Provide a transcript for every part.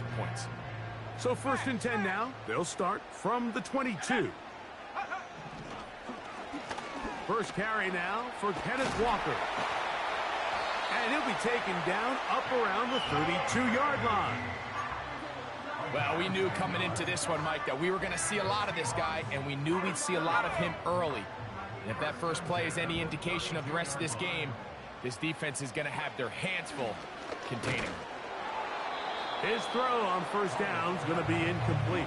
some points. So 1st and 10 now. They'll start from the 22. First carry now for Kenneth Walker. And he'll be taken down up around the 32-yard line. Well, we knew coming into this one, Mike, that we were going to see a lot of this guy, and we knew we'd see a lot of him early. And if that first play is any indication of the rest of this game, this defense is going to have their hands full containing him. His throw on 1st down is going to be incomplete.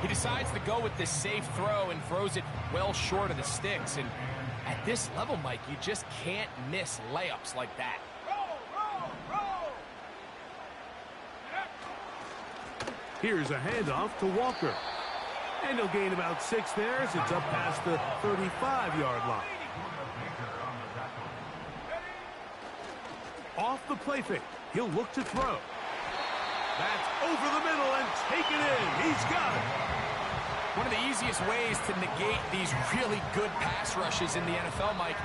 He decides to go with this safe throw and throws it well short of the sticks. And at this level, Mike, you just can't miss layups like that. Here's a handoff to Walker. And he'll gain about 6 there as it's up past the 35-yard line. Off the play fake, he'll look to throw. That's over the middle and taken in. He's got it. One of the easiest ways to negate these really good pass rushes in the NFL, Mike,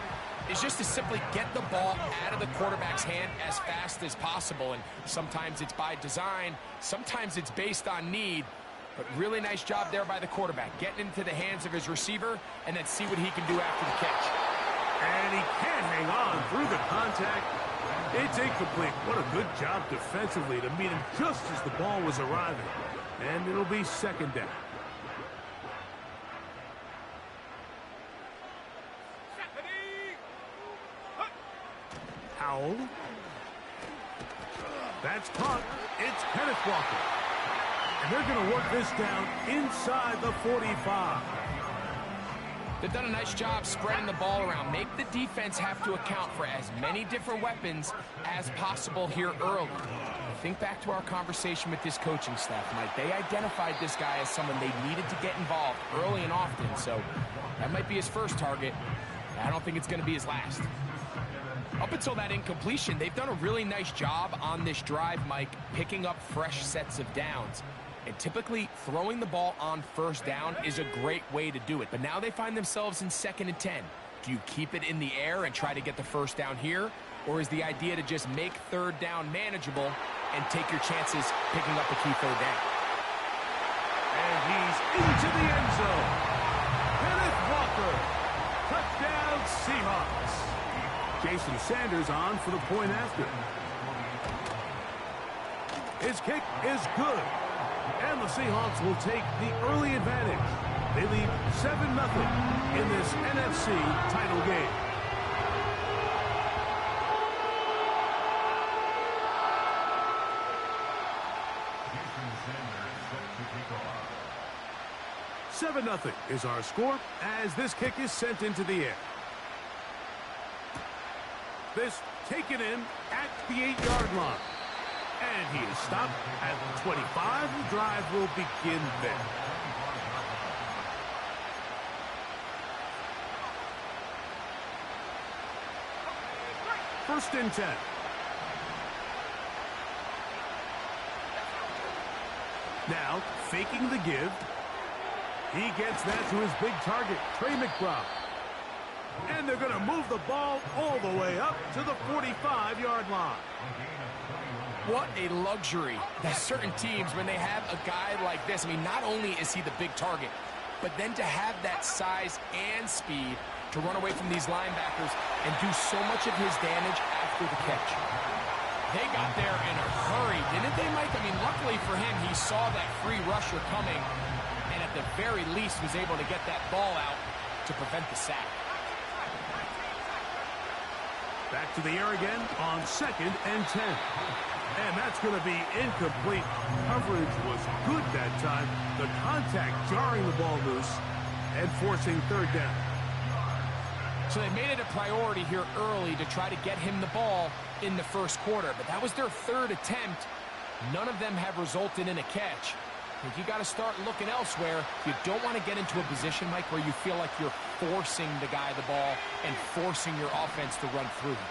is just to simply get the ball out of the quarterback's hand as fast as possible. And sometimes it's by design, sometimes it's based on need. But really nice job there by the quarterback, getting into the hands of his receiver and then see what he can do after the catch. And he can't hang on through the contact. It's incomplete. What a good job defensively to meet him just as the ball was arriving. And it'll be 2nd down. Howell. That's caught. It's Kenneth Walker. And they're going to work this down inside the 45. They've done a nice job spreading the ball around. Make the defense have to account for as many different weapons as possible here early. Think back to our conversation with this coaching staff, Mike. They identified this guy as someone they needed to get involved early and often. So that might be his first target. I don't think it's going to be his last. Up until that incompletion, they've done a really nice job on this drive, Mike, picking up fresh sets of downs. And typically, throwing the ball on 1st down is a great way to do it. But now they find themselves in 2nd and 10. Do you keep it in the air and try to get the 1st down here? Or is the idea to just make 3rd down manageable and take your chances picking up the key 3rd down? And he's into the end zone. Kenneth Walker. Touchdown, Seahawks. Jason Sanders on for the point after. His kick is good. And the Seahawks will take the early advantage. They lead 7-0 in this NFC title game. Jason 7-0 is our score as this kick is sent into the air. This taken in at the 8-yard line. And he is stopped at the 25. The drive will begin there. First and 10. Now, faking the give. He gets that to his big target, Trey McBride. And they're going to move the ball all the way up to the 45-yard line. What a luxury that certain teams, when they have a guy like this, I mean, not only is he the big target, but then to have that size and speed to run away from these linebackers and do so much of his damage after the catch. They got there in a hurry, didn't they, Mike? I mean, luckily for him, he saw that free rusher coming and at the very least was able to get that ball out to prevent the sack. Back to the air again on 2nd and 10. And that's going to be incomplete. Coverage was good that time. The contact jarring the ball loose and forcing 3rd down. So they made it a priority here early to try to get him the ball in the first quarter. But that was their 3rd attempt. None of them have resulted in a catch. I think you got to start looking elsewhere. You don't want to get into a position, Mike, where you feel like you're forcing the guy the ball and forcing your offense to run through him.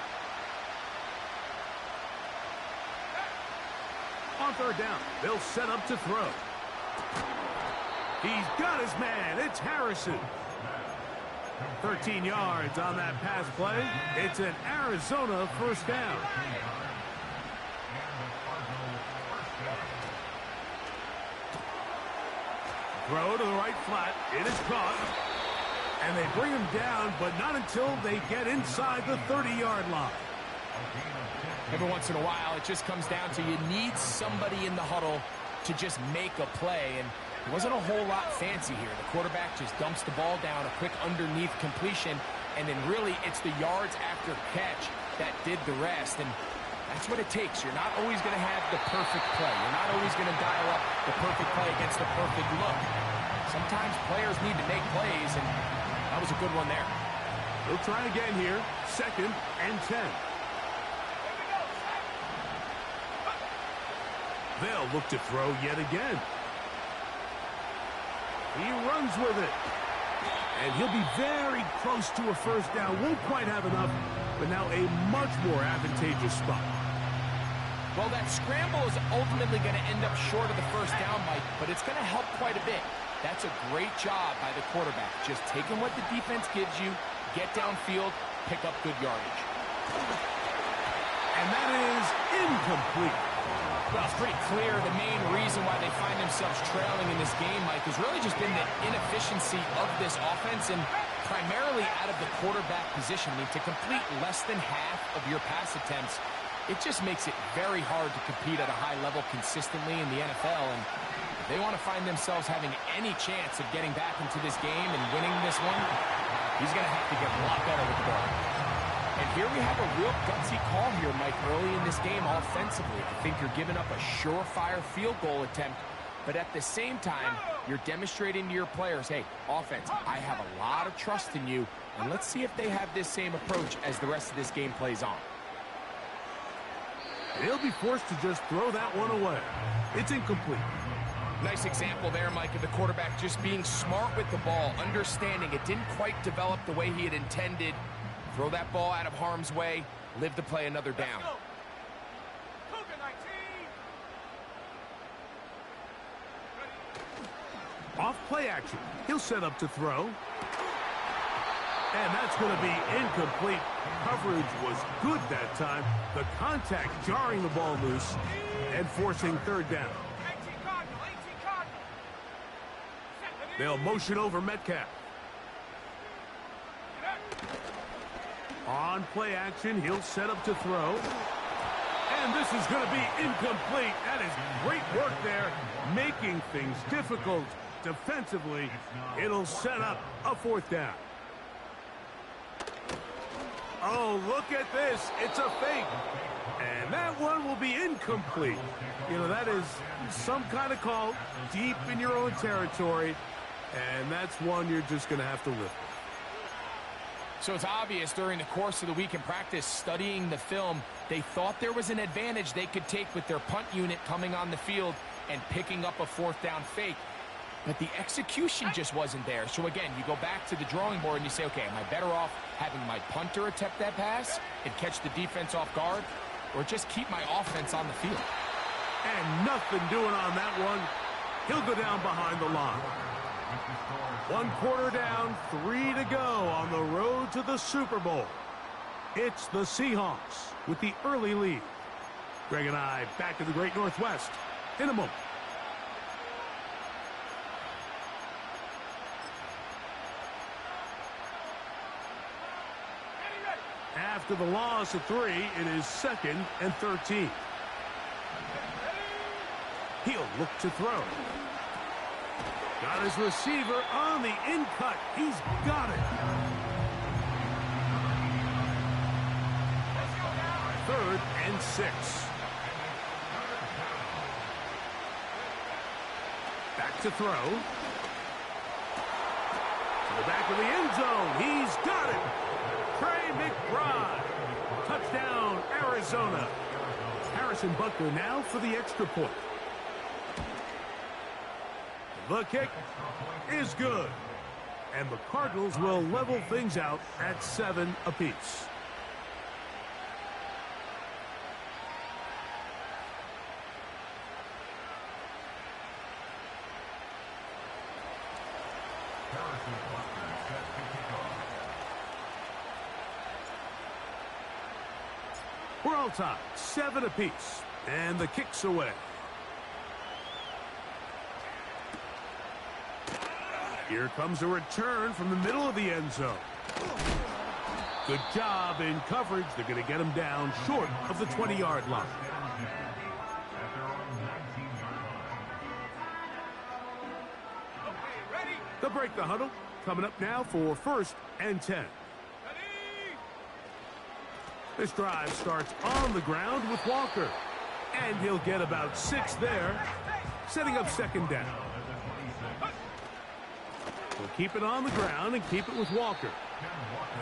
On 3rd down, they'll set up to throw. He's got his man. It's Harrison. 13 yards on that pass play. It's an Arizona 1st down. Throw to the right flat. It is caught. And they bring him down, but not until they get inside the 30-yard line. Every once in a while, it just comes down to you need somebody in the huddle to just make a play. And it wasn't a whole lot fancy here. The quarterback just dumps the ball down, a quick underneath completion, and then really it's the yards after catch that did the rest. And that's what it takes. You're not always going to have the perfect play. You're not always going to dial up the perfect play against the perfect look. Sometimes players need to make plays, and that was a good one there. They'll try again here. 2nd and 10. They'll look to throw yet again. He runs with it. And he'll be very close to a first down. Won't quite have enough, but now a much more advantageous spot. Well, that scramble is ultimately going to end up short of the first down, Mike, but it's going to help quite a bit. That's a great job by the quarterback. Just taking what the defense gives you, get downfield, pick up good yardage. And that is incomplete. Well, it's pretty clear the main reason why they find themselves trailing in this game, Mike, has really just been the inefficiency of this offense and primarily out of the quarterback position. I mean, to complete less than half of your pass attempts, it just makes it very hard to compete at a high level consistently in the NFL. And if they want to find themselves having any chance of getting back into this game and winning this one, he's going to have to get a lot better with the ball. And here we have a real gutsy call here, Mike, early in this game offensively. I think you're giving up a surefire field goal attempt, but at the same time, you're demonstrating to your players, hey, offense, I have a lot of trust in you, and let's see if they have this same approach as the rest of this game plays on. They'll be forced to just throw that one away. It's incomplete. Nice example there, Mike, of the quarterback just being smart with the ball, understanding it didn't quite develop the way he had intended. Throw that ball out of harm's way, live to play another down. Off play action. He'll set up to throw. And that's going to be incomplete. Coverage was good that time. The contact jarring the ball loose and forcing 3rd down. They'll motion over Metcalf. On play action, he'll set up to throw. And this is going to be incomplete. That is great work there, making things difficult defensively. It'll set up a 4th down. Oh, look at this. It's a fake. And that one will be incomplete. You know, that is some kind of call deep in your own territory. And that's one you're just going to have to live with. So it's obvious during the course of the week in practice, studying the film, they thought there was an advantage they could take with their punt unit coming on the field and picking up a 4th down fake. But the execution just wasn't there. So again, you go back to the drawing board and you say, okay, am I better off having my punter attempt that pass and catch the defense off guard, or just keep my offense on the field? And nothing doing on that one. He'll go down behind the line. 1 quarter down, 3 to go on the road to the Super Bowl. It's the Seahawks with the early lead. Greg and I back to the Great Northwest in a moment. After the loss of 3, it is 2nd and 13. He'll look to throw. Got his receiver on the in-cut. He's got it. 3rd and 6. Back to throw. To the back of the end zone. He's got it. Trey McBride. Touchdown, Arizona. Harrison Butker now for the extra point. The kick is good. And the Cardinals will level things out at 7 apiece. We're all tied, 7 apiece. And the kick's away. Here comes a return from the middle of the end zone. Good job in coverage. They're going to get him down short of the 20-yard line. They'll break the huddle. Coming up now for 1st and 10. This drive starts on the ground with Walker. And he'll get about 6 there, setting up 2nd down. We'll keep it on the ground and keep it with Walker.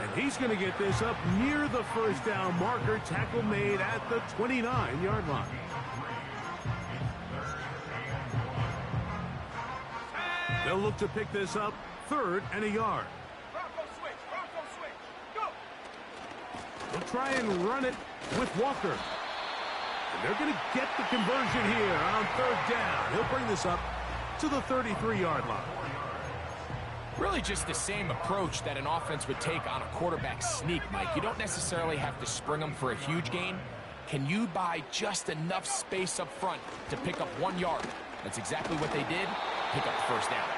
And he's going to get this up near the 1st down marker. Tackle made at the 29-yard line. They'll look to pick this up 3rd and a yard. They'll try and run it with Walker. And they're going to get the conversion here on 3rd down. He'll bring this up to the 33-yard line. Really just the same approach that an offense would take on a quarterback sneak, Mike. You don't necessarily have to spring them for a huge gain. Can you buy just enough space up front to pick up 1 yard? That's exactly what they did. Pick up the 1st down.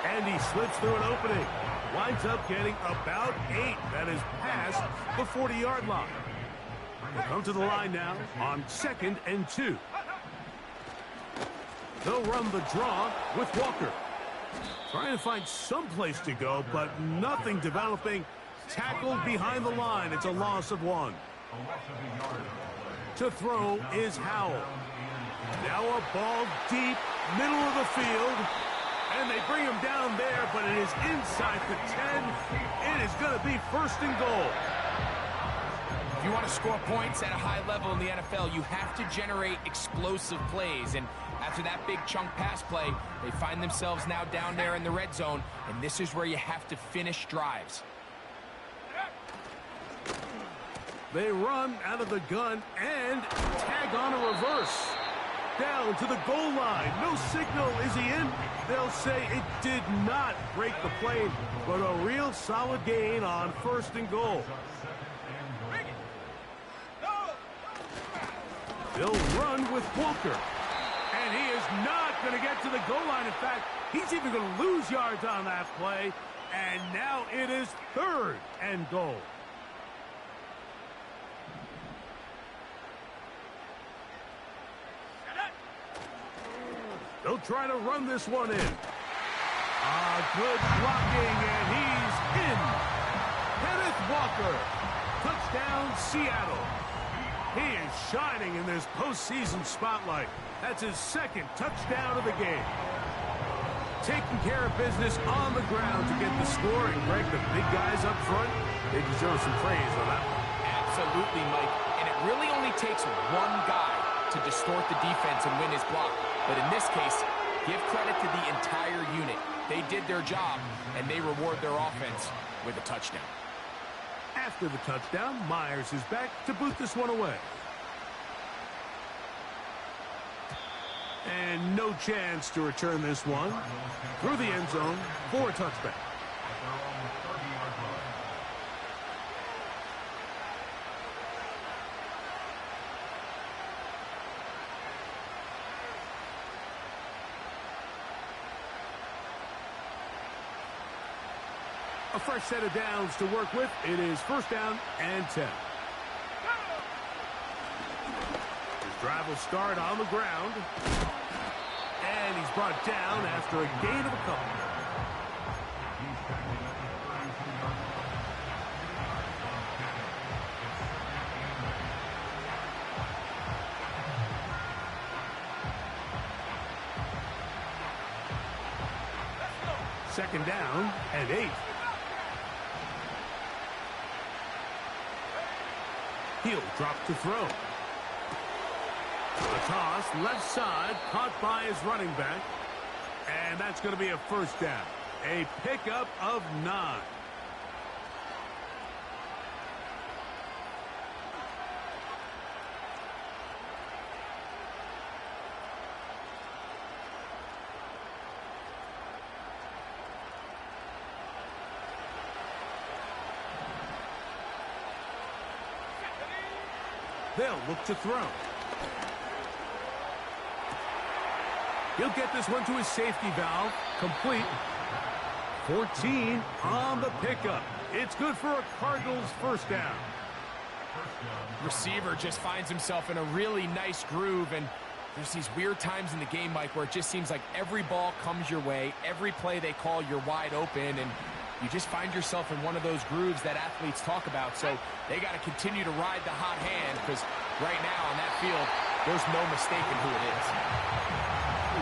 And he slips through an opening. Winds up getting about 8. That is past the 40-yard line. We'll come to the line now on 2nd and 2. They'll run the draw with Walker. Trying to find some place to go, but nothing developing. Tackled behind the line. It's a loss of 1. To throw is Howell. Now a ball deep, middle of the field. And they bring him down there, but it is inside the 10. It is going to be 1st and goal. If you want to score points at a high level in the NFL, you have to generate explosive plays. And after that big chunk pass play, they find themselves now down there in the red zone. And this is where you have to finish drives. They run out of the gun and tag on a reverse. Down to the goal line. No signal. Is he in? They'll say it did not break the plane, but a real solid gain on 1st and goal. They'll run with Walker. And he is not going to get to the goal line. In fact, he's even going to lose yards on that play. And now it is 3rd and goal. They'll try to run this one in. Good blocking, and he's in. Kenneth Walker. Touchdown, Seattle. He is shining in this postseason spotlight. That's his 2nd touchdown of the game. Taking care of business on the ground to get the score. And Greg, the big guys up front, they deserve some praise on that one. Absolutely, Mike. And it really only takes one guy to distort the defense and win his block. But in this case, give credit to the entire unit. They did their job, and they reward their offense with a touchdown. After the touchdown, Myers is back to boot this one away. And no chance to return this one through the end zone for a touchback. A fresh set of downs to work with. It is 1st down and 10. His drive will start on the ground. And he's brought down after a gain of a couple. Second down and 8. He'll drop to throw. The toss, left side, caught by his running back. And that's going to be a 1st down. A pickup of 9. They'll look to throw. He'll get this one to his safety valve. Complete. 14 on the pickup. It's good for a Cardinals first down. Receiver just finds himself in a really nice groove, and there's these weird times in the game, Mike, where it just seems like every ball comes your way, every play they call, you're wide open, and you just find yourself in one of those grooves that athletes talk about. So they got to continue to ride the hot hand, because right now on that field, there's no mistaking who it is.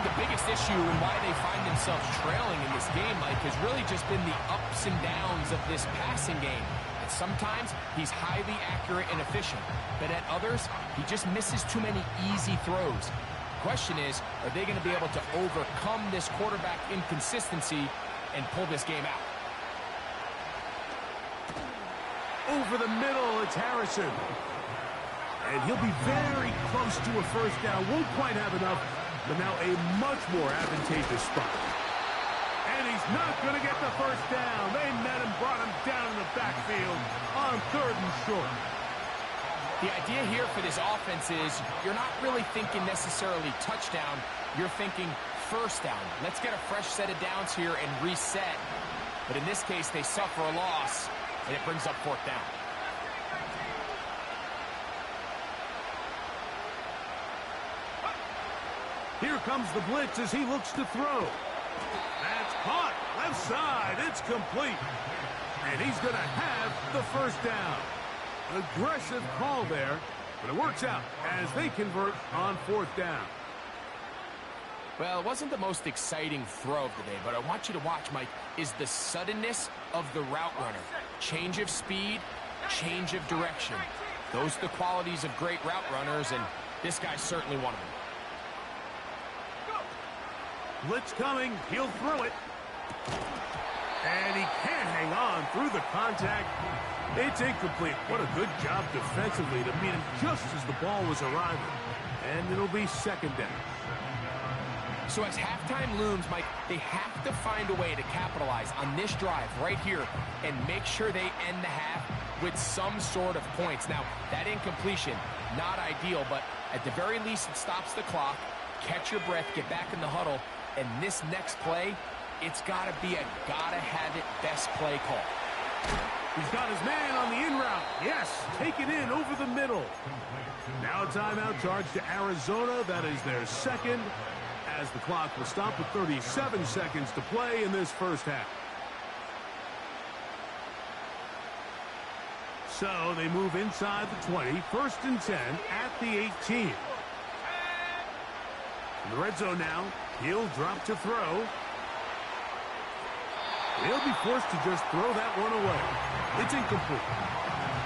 The biggest issue and why they find themselves trailing in this game, Mike, has really just been the ups and downs of this passing game. And sometimes he's highly accurate and efficient, but at others, he just misses too many easy throws. The question is, are they going to be able to overcome this quarterback inconsistency and pull this game out? Over the middle, it's Harrison. And he'll be very close to a first down. Won't quite have enough, but now a much more advantageous spot. And he's not going to get the first down. They met him, brought him down in the backfield on 3rd and short. The idea here for this offense is you're not really thinking necessarily touchdown. You're thinking first down. Let's get a fresh set of downs here and reset. But in this case, they suffer a loss, and it brings up 4th down. Here comes the blitz as he looks to throw. That's caught. Left side. It's complete. And he's going to have the first down. Aggressive call there, but it works out as they convert on 4th down. Well, it wasn't the most exciting throw of the day, but I want you to watch, Mike, is the suddenness of the route runner. Change of speed, change of direction. Those are the qualities of great route runners, and this guy's certainly one of them. Blitz coming. He'll throw it. And he can't hang on through the contact. It's incomplete. What a good job defensively to meet him just as the ball was arriving. And it'll be 2nd down. So as halftime looms, Mike, they have to find a way to capitalize on this drive right here and make sure they end the half with some sort of points. Now, that incompletion, not ideal, but at the very least it stops the clock. Catch your breath, get back in the huddle, and this next play, it's got to be a gotta-have-it best play call. He's got his man on the in route. Yes, take it in over the middle. Now a timeout charge to Arizona. That is their 2nd, as the clock will stop with 37 seconds to play in this first half. So they move inside the 20, 1st and 10 at the 18. In the red zone now, he'll drop to throw. He'll be forced to just throw that one away. It's incomplete.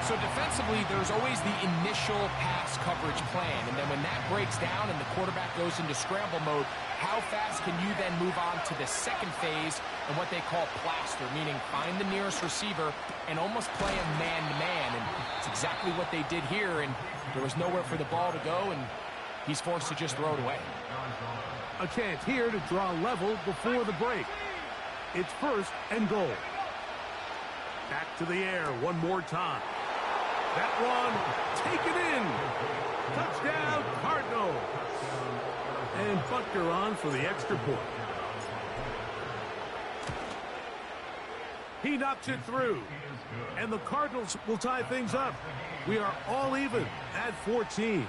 So defensively, there's always the initial pass coverage plan, and then when that breaks down and the quarterback goes into scramble mode, how fast can you then move on to the second phase and what they call plaster, meaning find the nearest receiver and almost play him man-to-man, and it's exactly what they did here, and there was nowhere for the ball to go, and he's forced to just throw it away. A chance here to draw level before the break. It's 1st and goal. Back to the air one more time. That one taken in. Touchdown, Cardinals. And Butker on for the extra point. He knocks it through. And the Cardinals will tie things up. We are all even at 14.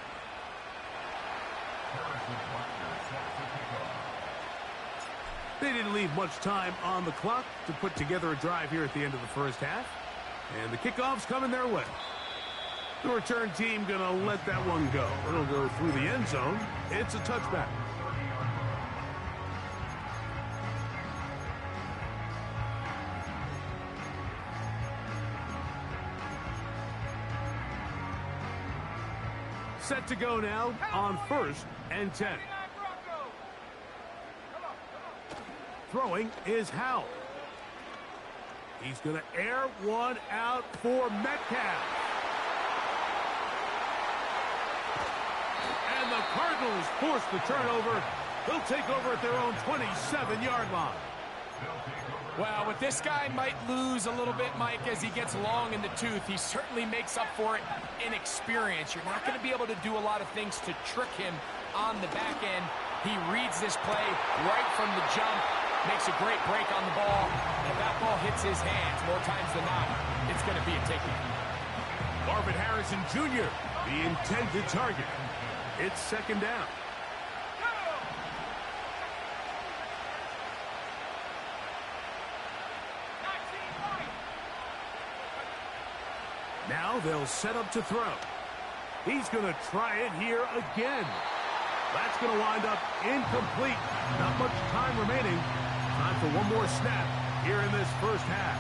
They didn't leave much time on the clock to put together a drive here at the end of the first half. And the kickoff's coming their way. The return team going to let that one go. It'll go through the end zone. It's a touchback. Set to go now on 1st and 10. Throwing is Howell. He's going to air one out for Metcalf. And the Cardinals force the turnover. They'll take over at their own 27-yard line. Well, with this guy might lose a little bit, Mike, as he gets long in the tooth. He certainly makes up for it in experience. You're not going to be able to do a lot of things to trick him on the back end. He reads this play right from the jump. Makes a great break on the ball. And if that ball hits his hands more times than not, it's going to be a ticket. Marvin Harrison Jr., the intended target. It's second down. Now they'll set up to throw. He's going to try it here again. That's going to wind up incomplete. Not much time remaining. Time for one more snap here in this first half.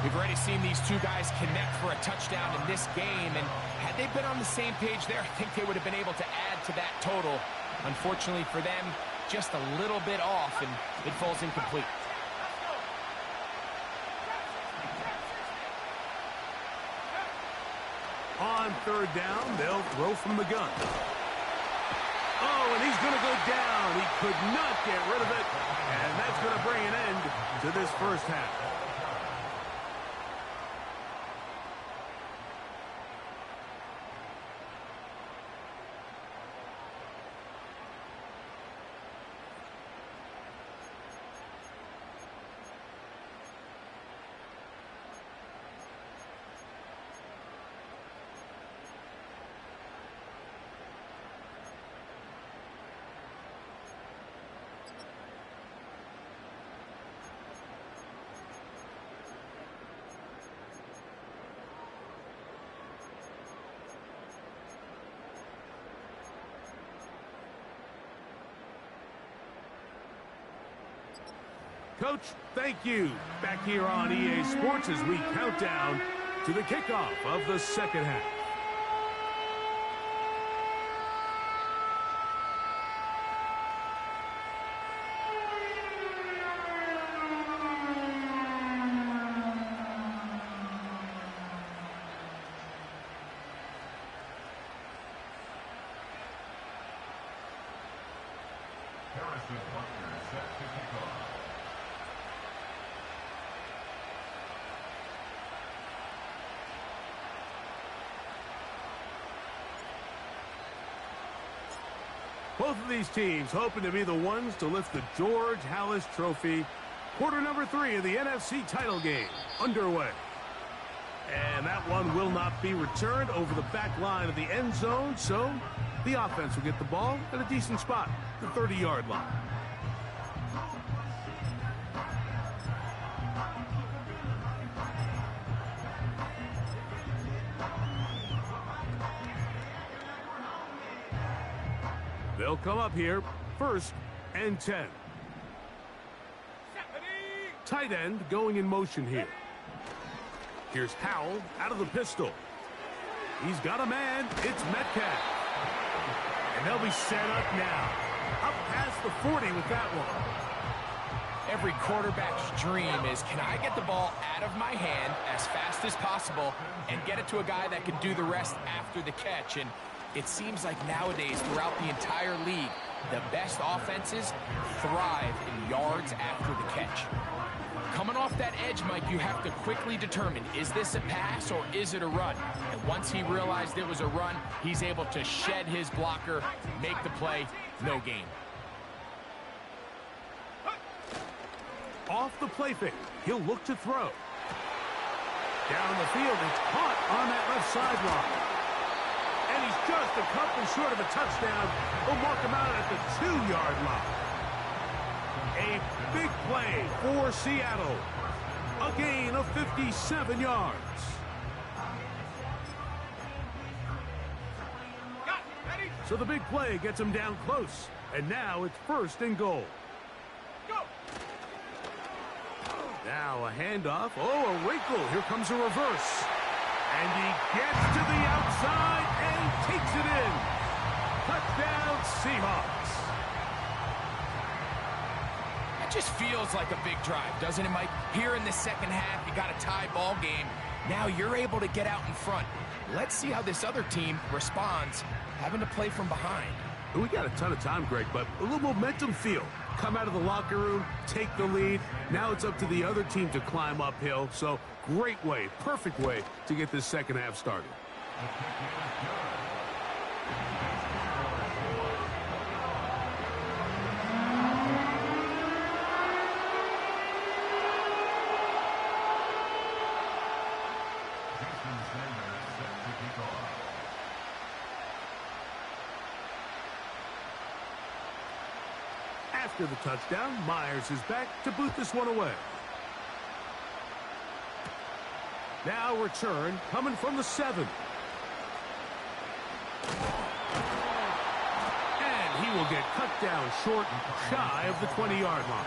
We've already seen these two guys connect for a touchdown in this game, and had they been on the same page there, I think they would have been able to add to that total. Unfortunately for them, just a little bit off, and it falls incomplete. On third down, they'll throw from the gun. Oh, and he's going to go down. He could not get rid of it, and that's going to bring an end to this first half. Coach, thank you. Back here on EA Sports as we count down to the kickoff of the second half. Both of these teams hoping to be the ones to lift the George Halas Trophy. Quarter number 3 of the NFC title game underway. And that one will not be returned over the back line of the end zone, so the offense will get the ball at a decent spot, the 30-yard line. They'll come up here, 1st and 10. Tight end going in motion here. Here's Howell out of the pistol. He's got a man. It's Metcalf. And they'll be set up now. Up past the 40 with that one. Every quarterback's dream is, can I get the ball out of my hand as fast as possible and get it to a guy that can do the rest after the catch? And it seems like nowadays, throughout the entire league, the best offenses thrive in yards after the catch. Coming off that edge, Mike, you have to quickly determine, is this a pass or is it a run? And once he realized it was a run, he's able to shed his blocker, make the play, no gain. Off the play fake, he'll look to throw. Down the field, it's caught on that left sideline. And he's just a couple short of a touchdown. We'll mark him out at the 2-yard line. A big play for Seattle. A gain of 57 yards. So the big play gets him down close. And now it's 1st and goal. Now a handoff. Oh, a wrinkle. Here comes a reverse. And he gets to the outside and takes it in. Touchdown, Seahawks. That just feels like a big drive, doesn't it, Mike? Here in the second half, you got a tie ball game. Now you're able to get out in front. Let's see how this other team responds, having to play from behind. We got a ton of time, Greg, but a little momentum feel. Come out of the locker room, take the lead. Now it's up to the other team to climb uphill. So great way, perfect way to get this second half started. After the touchdown, Myers is back to boot this one away. Now return coming from the 7. And he will get cut down short, shy of the 20-yard line.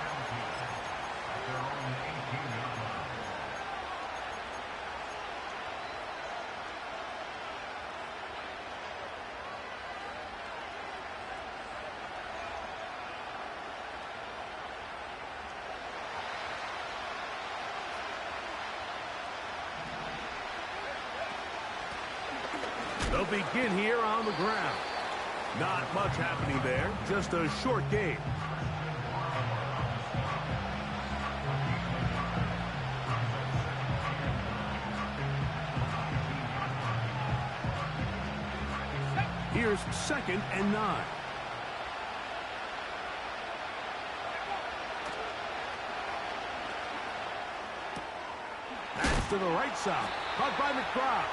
They'll begin here on the ground. Not much happening there, just a short game. Here's 2nd and 9. That's to the right side. Caught by McBride.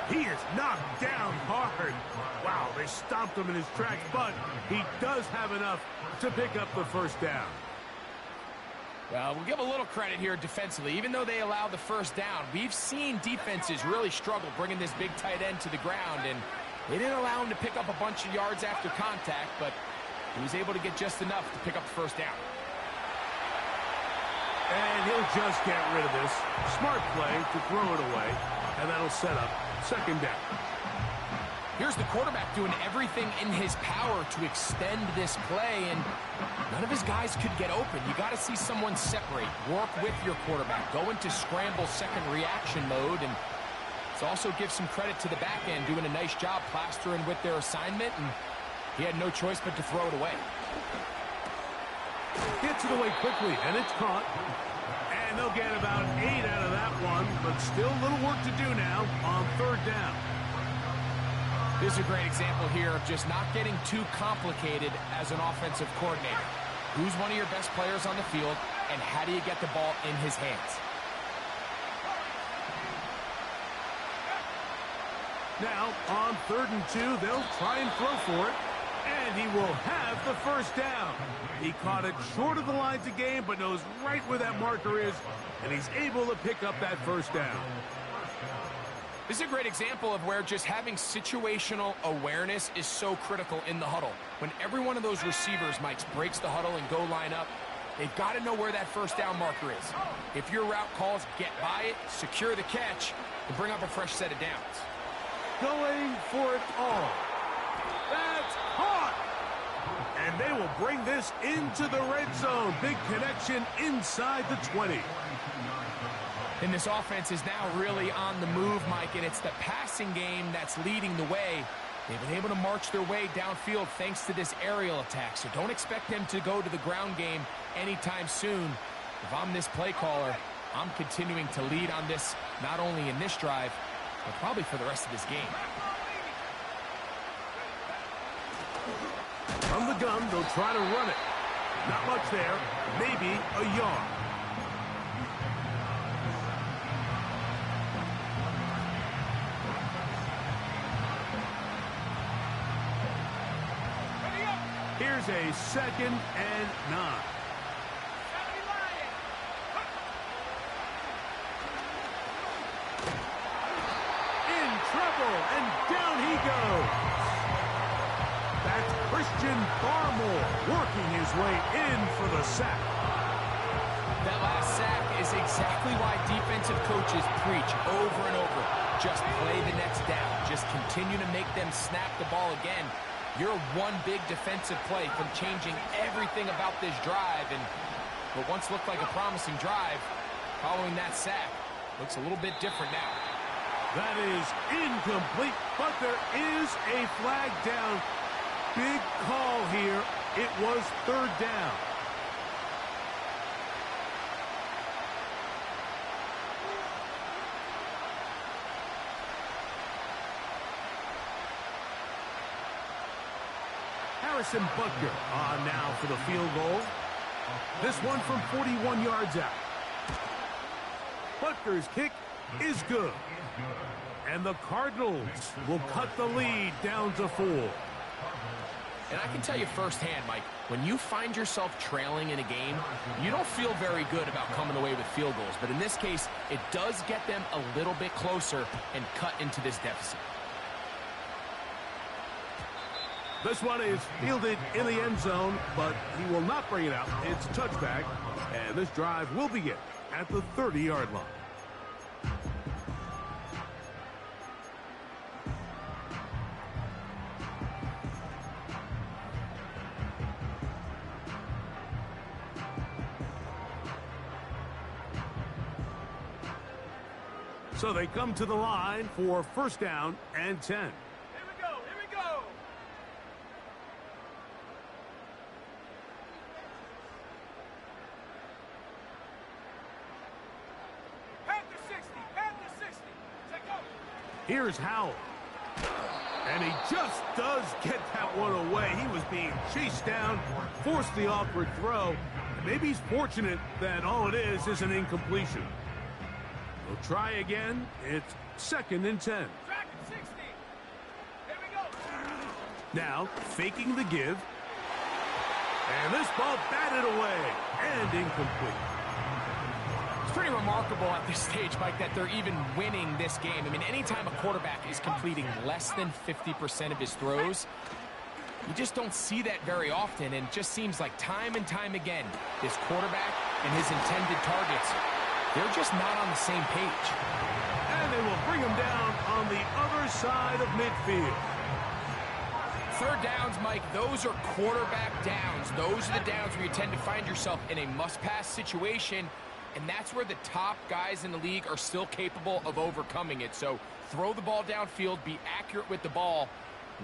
He is knocked down hard. Wow, they stopped him in his tracks, but he does have enough to pick up the first down. Well, we'll give a little credit here defensively. Even though they allowed the first down, we've seen defenses really struggle bringing this big tight end to the ground, and they didn't allow him to pick up a bunch of yards after contact, but he was able to get just enough to pick up the first down. And he'll just get rid of this. Smart play to throw it away, and that'll set up 2nd down. Here's the quarterback doing everything in his power to extend this play, and none of his guys could get open. You got to see someone separate, work with your quarterback, go into scramble second reaction mode, and let's also give some credit to the back end doing a nice job plastering with their assignment, and he had no choice but to throw it away. Gets it away quickly, and it's caught. And they'll get about 8 out of that one, but still a little work to do now on 3rd down. This is a great example here of just not getting too complicated as an offensive coordinator. Who's one of your best players on the field, and how do you get the ball in his hands? Now, on 3rd and 2, they'll try and throw for it. And he will have the first down. He caught it short of the lines of game, but knows right where that marker is, and he's able to pick up that first down. This is a great example of where just having situational awareness is so critical in the huddle. When every one of those receivers, Mike, breaks the huddle and go line up, they've got to know where that first down marker is. If your route calls, get by it, secure the catch, and bring up a fresh set of downs. Going for it all. That's caught! And they will bring this into the red zone. Big connection inside the 20. And this offense is now really on the move, Mike, and it's the passing game that's leading the way. They've been able to march their way downfield thanks to this aerial attack, so don't expect them to go to the ground game anytime soon. If I'm this play caller, I'm continuing to lead on this, not only in this drive, but probably for the rest of this game. From the gun, they'll try to run it. Not much there, maybe a yard. Here's a 2nd and 9. In trouble, and down he goes. That's Christian Barmore working his way in for the sack. That last sack is exactly why defensive coaches preach over and over. Just play the next down. Just continue to make them snap the ball again. You're one big defensive play from changing everything about this drive, and what once looked like a promising drive, following that sack, looks a little bit different now. That is incomplete, but there is a flag down. Big call here. It was 3rd down. Harrison Butker on now for the field goal. This one from 41 yards out. Butker's kick is good. And the Cardinals will cut the lead down to 4. And I can tell you firsthand, Mike, when you find yourself trailing in a game, you don't feel very good about coming away with field goals. But in this case, it does get them a little bit closer and cut into this deficit. This one is fielded in the end zone, but he will not bring it out. It's a touchback, and this drive will begin at the 30-yard line. So they come to the line for first down and 10. Here we go, here we go. Panther 60, Panther 60. Check out. Here's Howell. And he just does get that one away. He was being chased down, forced the awkward throw. Maybe he's fortunate that all it is an incompletion. We'll try again. It's second and 10. Track at 60. Here we go. Now, faking the give. And this ball batted away and incomplete. It's pretty remarkable at this stage, Mike, that they're even winning this game. I mean, anytime a quarterback is completing less than 50% of his throws, you just don't see that very often. And it just seems like time and time again, this quarterback and his intended targets, they're just not on the same page. And they will bring him down on the other side of midfield. Third downs, Mike, those are quarterback downs. Those are the downs where you tend to find yourself in a must-pass situation, and that's where the top guys in the league are still capable of overcoming it. So throw the ball downfield, be accurate with the ball.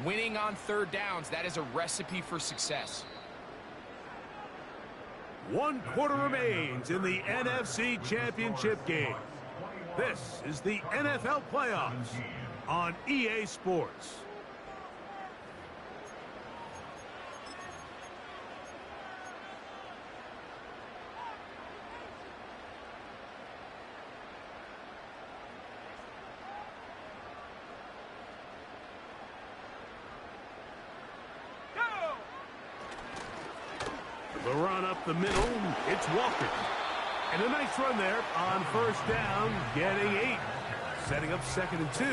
Winning on third downs, that is a recipe for success. 1 quarter remains in the NFC Championship game. This is the NFL playoffs on EA Sports. The run up the middle, it's Walker. And a nice run there on first down, getting 8. Setting up second and 2.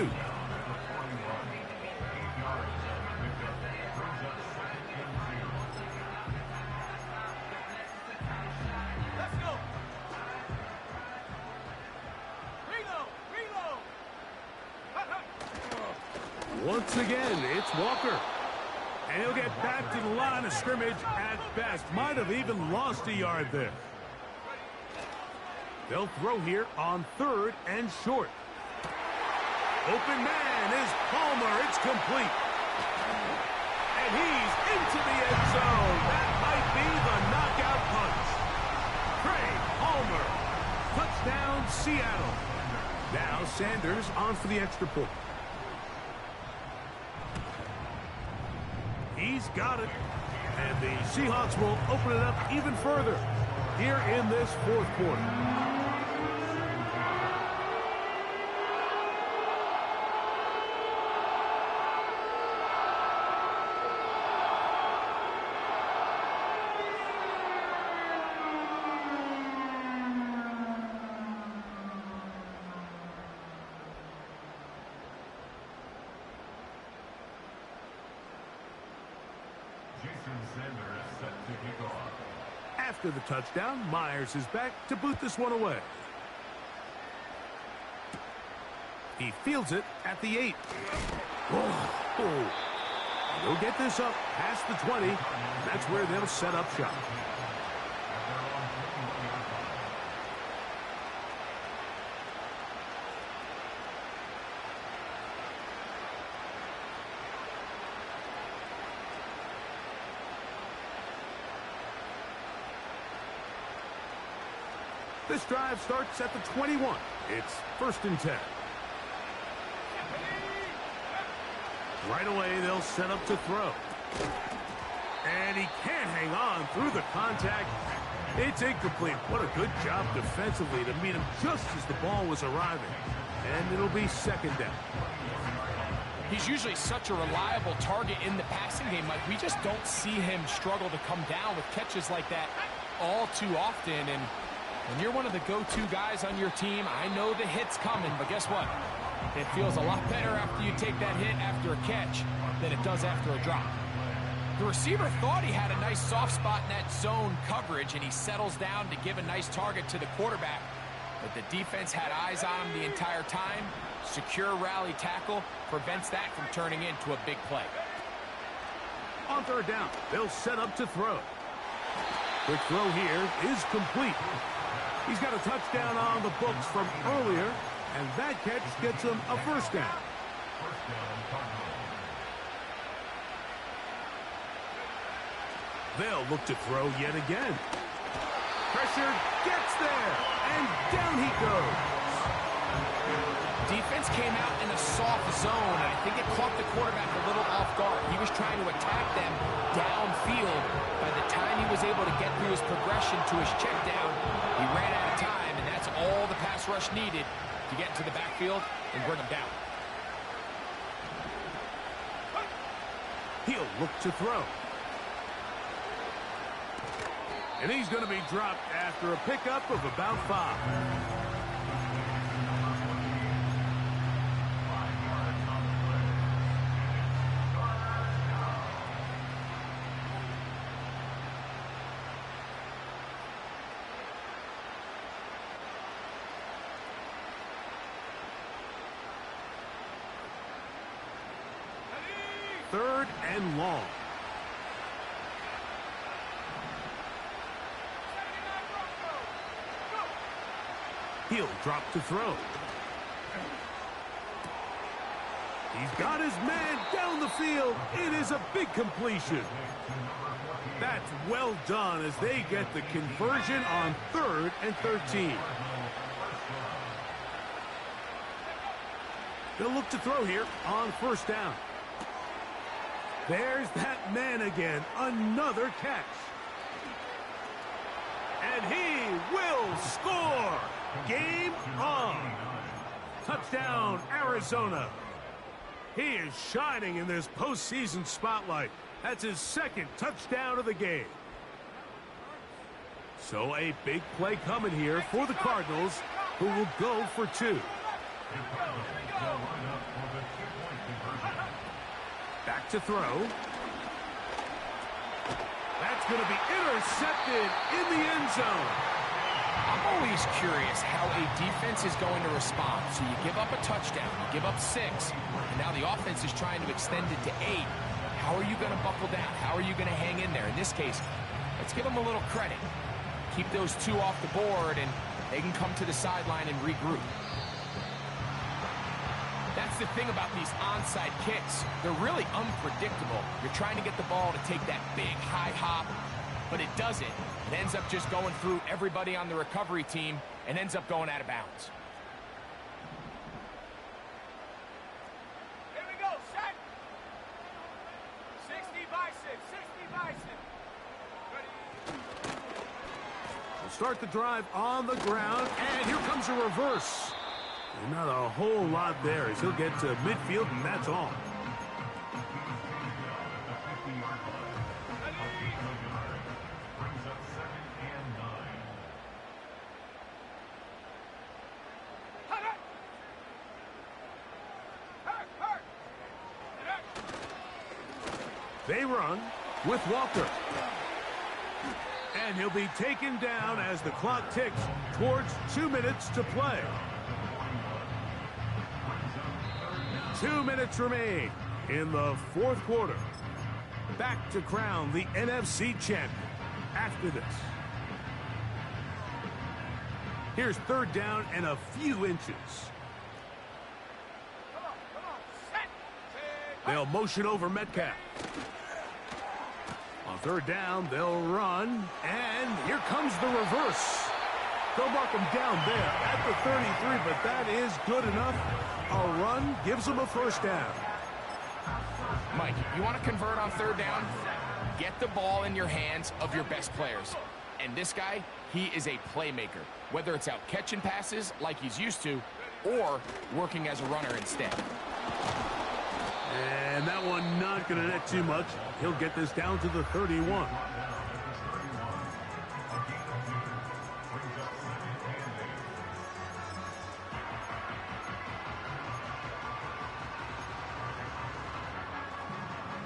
Let's go. Reload. Once again, it's Walker. And he'll get back to the line of scrimmage at best. Might have even lost a yard there. They'll throw here on third and short. Open man is Palmer. It's complete. And he's into the end zone. That might be the knockout punch. Craig Palmer. Touchdown, Seattle. Now Sanders on for the extra point. He's got it. And the Seahawks will open it up even further here in this fourth quarter. After the touchdown, Myers is back to boot this one away. He fields it at the 8. Oh. He'll get this up past the 20. That's where they'll set up shop. This drive starts at the 21. It's first and 10. Right away, they'll set up to throw. And he can't hang on through the contact. It's incomplete. What a good job defensively to meet him just as the ball was arriving. And it'll be second down. He's usually such a reliable target in the passing game, Mike. We just don't see him struggle to come down with catches like that all too often. And when you're one of the go-to guys on your team, I know the hit's coming, but guess what? It feels a lot better after you take that hit after a catch than it does after a drop. The receiver thought he had a nice soft spot in that zone coverage, and he settles down to give a nice target to the quarterback. But the defense had eyes on him the entire time. Secure rally tackle prevents that from turning into a big play. On third down, they'll set up to throw. Quick throw here is complete. He's got a touchdown on the books from earlier, and that catch gets him a first down. They'll look to throw yet again. Pressure gets there, and down he goes. Defense came out in a soft zone, and I think it caught the quarterback a little off guard. He was trying to attack them downfield. By the time he was able to get through his progression to his check down, he ran out of time, and that's all the pass rush needed to get into the backfield and bring him down. He'll look to throw. And he's going to be dropped after a pickup of about 5. Third and long. He'll drop to throw. He's got his man down the field. It is a big completion. That's well done as they get the conversion on 3rd and 13. They'll look to throw here on first down. There's that man again. Another catch. And he will score. Game on. Touchdown, Arizona. He is shining in this postseason spotlight. That's his 2nd touchdown of the game. So a big play coming here for the Cardinals, who will go for 2. Back to throw. That's going to be intercepted in the end zone. I'm always curious how a defense is going to respond. So you give up a touchdown, you give up 6, and now the offense is trying to extend it to 8. How are you going to buckle down? How are you going to hang in there? In this case, let's give them a little credit. Keep those 2 off the board, and they can come to the sideline and regroup. That's the thing about these onside kicks. They're really unpredictable. You're trying to get the ball to take that big high hop, but it doesn't. It ends up just going through everybody on the recovery team and ends up going out of bounds. Here we go, set. 60 by 6, 60 by 6. Ready. We'll start the drive on the ground, and here comes a reverse. And not a whole lot there as he'll get to midfield, and that's all. They run with Walker. And he'll be taken down as the clock ticks towards 2 minutes to play. 2 minutes remain in the 4th quarter. Back to crown the NFC champion after this. Here's 3rd down and a few inches. Come on, set. They'll motion over Metcalf. On 3rd down, they'll run, and here comes the reverse. They'll mark him down there at the 33, but that is good enough. A run gives them a first down. Mike, you want to convert on 3rd down? Get the ball in your hands of your best players. And this guy, he is a playmaker. Whether it's out catching passes like he's used to, or working as a runner instead. And that one not going to net too much. He'll get this down to the 31.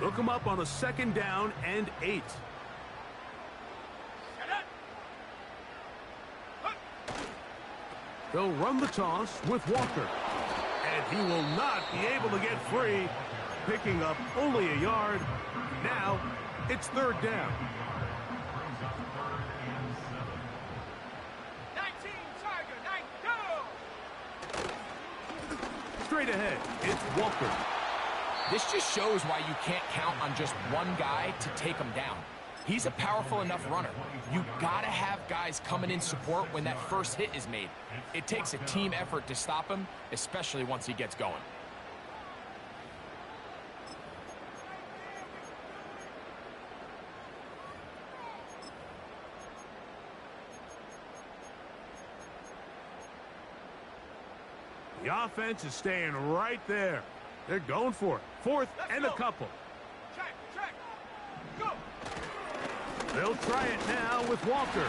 Look him up on a 2nd down and 8. They'll run the toss with Walker. And he will not be able to get free. Picking up only a yard. Now it's 3rd down. 19, Tiger, 9, go! Straight ahead, it's Walker. This just shows why you can't count on just one guy to take him down. He's a powerful enough runner. You gotta have guys coming in support when that first hit is made. It takes a team effort to stop him, especially once he gets going. The offense is staying right there. They're going for it. 4th and a couple. Track, go! They'll try it now with Walker.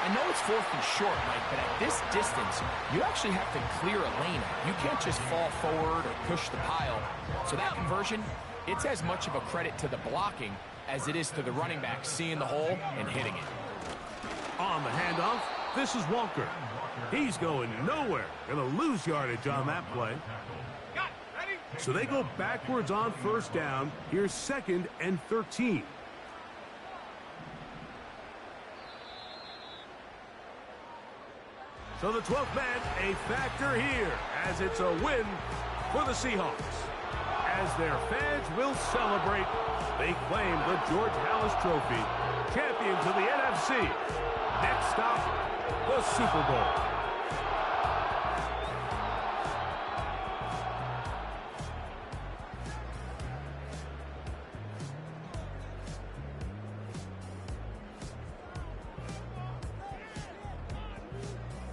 I know it's 4th and short, Mike, but at this distance, you actually have to clear a lane. You can't just fall forward or push the pile. So that conversion, it's as much of a credit to the blocking as it is to the running back seeing the hole and hitting it. On the handoff, this is Walker. He's going nowhere. Going to lose yardage on that play. Got it, ready? So they go backwards on 1st down. Here's 2nd and 13. So the 12th man, a factor here, as it's a win for the Seahawks. As their fans will celebrate, they claim the George Halas Trophy, champions of the NFC. Next stop, the Super Bowl.